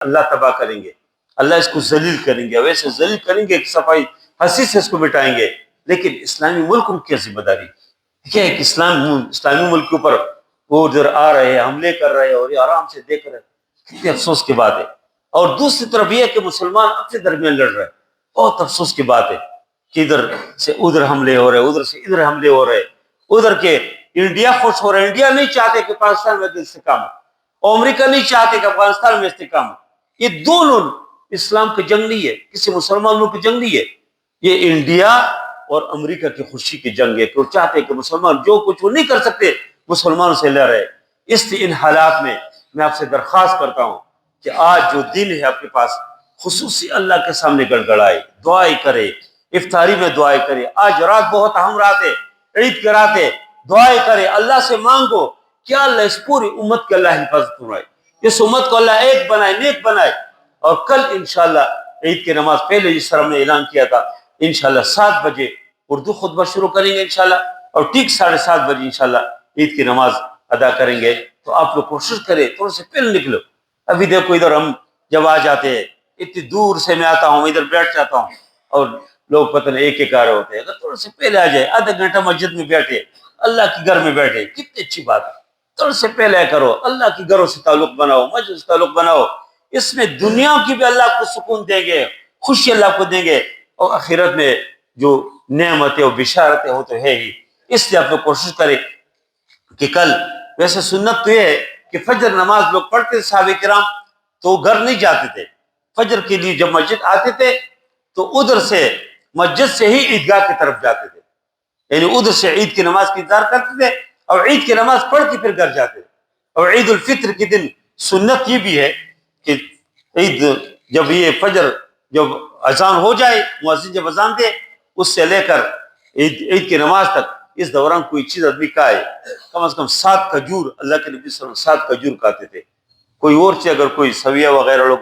اللہ تباہ کریں گے، اللہ اس کو ذلیل کریں گے، ویسے ذلیل کریں گے کہ صفائی ہنسی سے اس کو مٹائیں گے۔ لیکن اسلامی ملکوں کی ذمہ داری کیا ہے کہ اسلامی ملک کے اوپر وہ ادھر آ رہے ہیں، حملے کر رہے ہیں اور یہ آرام سے دیکھ رہے ہیں، کتنے افسوس کی بات ہے۔ اور دوسری طرف یہ ہے کہ مسلمان اپنے درمیان لڑ رہے ہیں، بہت افسوس کی بات ہے کہ ادھر سے ادھر حملے ہو رہے، ادھر سے ادھر حملے ہو رہے، ادھر کے انڈیا خوش ہو رہا ہے، انڈیا نہیں چاہتے کہ پاکستان میں استحکام، اور امریکہ نہیں چاہتے کہ افغانستان میں استحکام۔ یہ دونوں اسلام کی جنگ نہیں ہے، کسی مسلمانوں کی جنگ نہیں ہے، یہ انڈیا اور امریکہ کی خوشی کی جنگ ہے کہ وہ چاہتے کہ مسلمان جو کچھ وہ نہیں کر سکتے مسلمانوں سے لڑ رہے۔ اس لیے ان حالات میں میں آپ سے درخواست کرتا ہوں کہ آج جو دن ہے آپ کے پاس خصوصی اللہ کے سامنے گڑگڑائے، دعائیں کرے، افطاری میں دعائیں کرے۔ آج رات بہت اہم رات ہے، عید کی رات ہے، دعائیں کرے، اللہ سے مانگو کہ اللہ اس پوری امت کے اللہ حفاظت فرمائے، اس امت کو اللہ ایک بنائے، نیک بنائے۔ اور کل انشاءاللہ عید کی نماز پہلے جس طرح ہم نے اعلان کیا تھا، انشاءاللہ 7 بجے اردو خطبہ شروع کریں گے انشاءاللہ، اور ٹھیک 7:30 بجے انشاءاللہ عید کی نماز ادا کریں گے۔ تو آپ لوگ کوشش کریں تھوڑے سے پہلے نکلو۔ ابھی دیکھو ادھر ہم جب آ جاتے ہیں، اتنی دور سے میں آتا ہوں، ادھر بیٹھ جاتا ہوں اور لوگ پتہ نہیں ایک آ رہے ہوتے ہیں۔ اگر تھوڑے سے پہلے آ جائے، آدھا گھنٹہ مسجد میں بیٹھے، اللہ کے گھر میں بیٹھے، کتنی اچھی بات ہے۔ تھوڑے سے پہلے کرو، اللہ کے گھروں سے تعلق بناؤ، مسجد سے تعلق بناؤ، اس میں دنیا کی بھی اللہ کو سکون دیں گے، خوشی اللہ کو دیں گے، اور آخرت میں جو نعمتیں اور بشارتیں ہو تو ہے ہی۔ اس لیے آپ لوگ کوشش کریں کہ کل، ویسے سنت تو یہ ہے کہ فجر نماز لوگ پڑھتے تھے صحابہ کرام تو گھر نہیں جاتے تھے، فجر کے لیے جب مسجد آتے تھے تو ادھر سے مسجد سے ہی عیدگاہ کی طرف جاتے تھے، یعنی ادھر سے عید کی نماز کی انتظار کرتے تھے اور عید کی نماز پڑھ کے پھر گھر جاتے تھے۔ اور عید الفطر کے دن سنت یہ بھی ہے کہ عید جب یہ فجر جب اذان ہو جائے، مؤذن جب اذان دے، اس سے لے کر عید کی نماز تک اس دوران کوئی چیز آدمی کھائے، کم از کم 7 کھجور، اللہ کے نبی صلی اللہ علیہ وسلم 7 کھجور کھاتے تھے، کوئی اور چیز اگر کوئی سویہ وغیرہ لوگ